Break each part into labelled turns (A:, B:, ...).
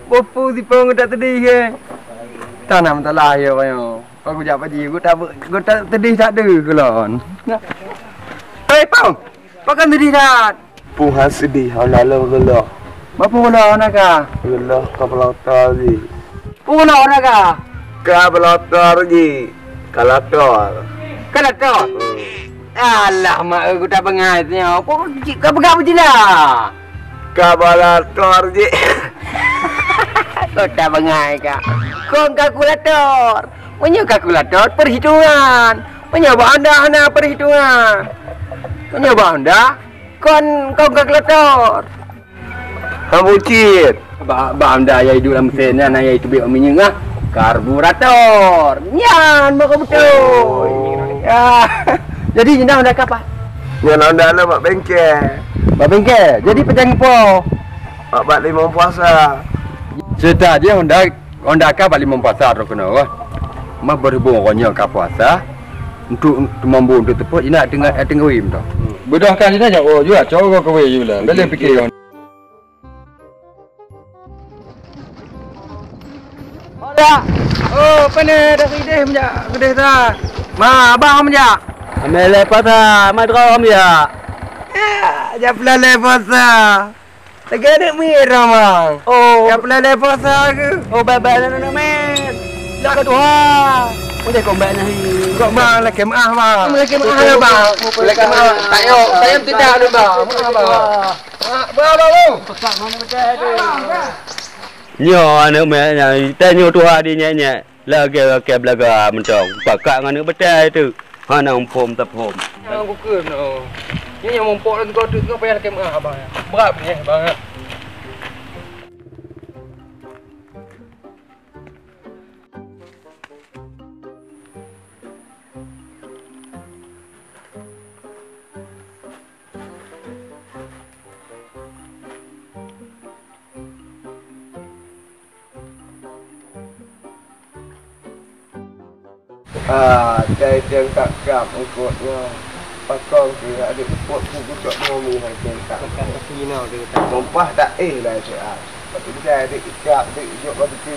A: Bopu si pun tak tadi ke. Tanam tak lah ya bayo. Aku jak paji aku tak tadi tak ada kelon. Hei pau. Pakan tadi tak.
B: Puhan sedih lalu gelak.
A: Bapa kena nak ka?
B: Gelak kapal tadi.
A: Kena nak ka?
B: Kapal tadi. Kalator.
A: Kalator. Alah mak aku tak pengatnya. Apa kau pegang apa lah?
B: Kalkulator je.
A: Kau tak bengai kak. Kau kalkulator. Punya kalkulator perhitungan. Punya anda perhitungan. Punya anda. Kau kalkulator.
B: Kamu cit.
A: Anda yang hidup dalam mesinnya, yang itu biar minyak karburator. Nyan, mak betul. Ya. Jadi jenah anda apa?
B: Yang anda lah mak bengkel.
A: Mak bengkel. Jadi pejangi po.
B: Mak bak lima puasa.
A: Cerita dia Honda ka balik mempuasa tu kena wah. Mak berhubung orangnya ka puasa untuk mampu untuk tepuk ina tengah wim tu. Bedah kan dia nak oh juga cakap kau we juga. Boleh fikir kan. Hola. Oh, pana dah sedih menjak kedai dah. Ma abang menjak.
C: Ambil lepas dah, mai drum ya.
A: Ya pelale puasa. Lagi ada merah mang.
C: Oh,
A: Ya pelale puasa ke?
C: oh bye-bye nak men. Dah kedua. Boleh kombat ni.
A: Kok bang lagi maah bang.
C: Lagi maah
A: ya bang.
C: Lagi maah.
A: Tak yo, saya tidak ada bang. Maah bang. Bang.
C: Pekat mana pekat tu. Nyo anak mek nyai, tanya tu hari nyai. Lagi belaga mencong. Pakat dengan betul tu. Hana umpom tapom.
A: Yang aku kena. Ini yang mumpuk lagi kau tu payah lagi maah bang. Berat ni bang. Dari yang tak kap ikutnya pakong tu ada ikut buku tak mau minat tak kan Cina dia tak mumpah tak lah saya. Tapi dia ada ikap dia ikut begitu.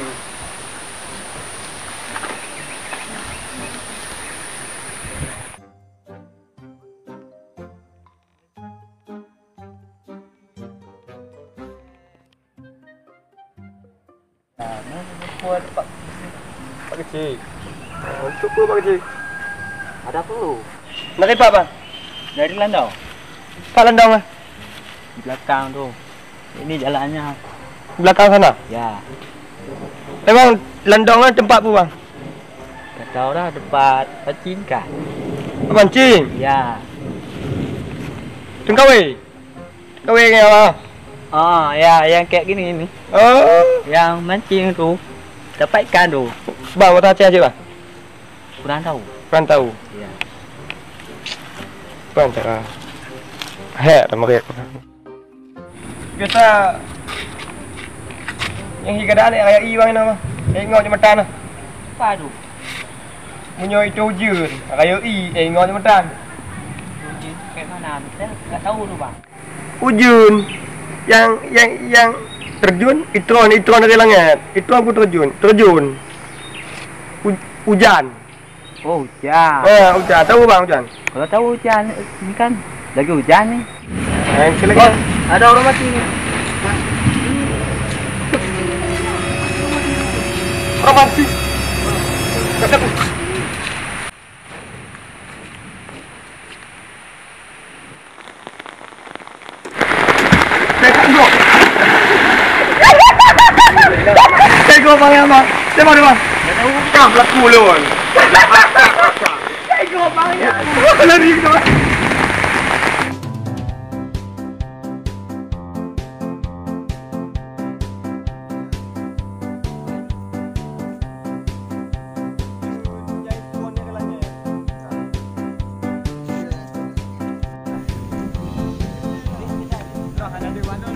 A: Buat pak kecil. Untuk apa Pak Haji?
C: Ada perlu.
A: Dari apa bang?
C: Dari Landau.
A: Pak Landau lah.
C: Di belakang tu. Ini jalannya.
A: Belakang sana.
C: Ya.
A: Memang Landau lah tempat apa bang?
C: Tak tahu dah tempat pancing kan.
A: Pancing.
C: Ya.
A: Tengkawe. Tengkawe ni apa?
C: Oh, ya yang kayak gini.
A: Oh.
C: Yang mancing tu. Dapat ikan tu.
A: Sebab apa tak aja bang?
C: Kurang tahu.
A: Kurang tahu.
C: Ya.
A: Kurang cakap. Hek dah mereka. Biasa yang hikadaan ni raya i bang nama. Ngok jembatan lah.
C: Apa tu?
A: Punya itu jun. Raya i ngok jembatan.
C: Kayak mana? Saya tak tahu tu bang.
A: Ujun. Yang terjun itron dari langit. Itron pun terjun. Hujan.
C: Oh, hujan.
A: Hujan. Tahu bang hujan?
C: Kalau tahu hujan ni kan lagi hujan ni.
A: Silakan.
C: Ada orang mati ni.
A: Orang mati. Kakak. Tengok bang bang. Tengok bang. Kau laku lon. Tengok bang ya. Lari tu. Ada di mana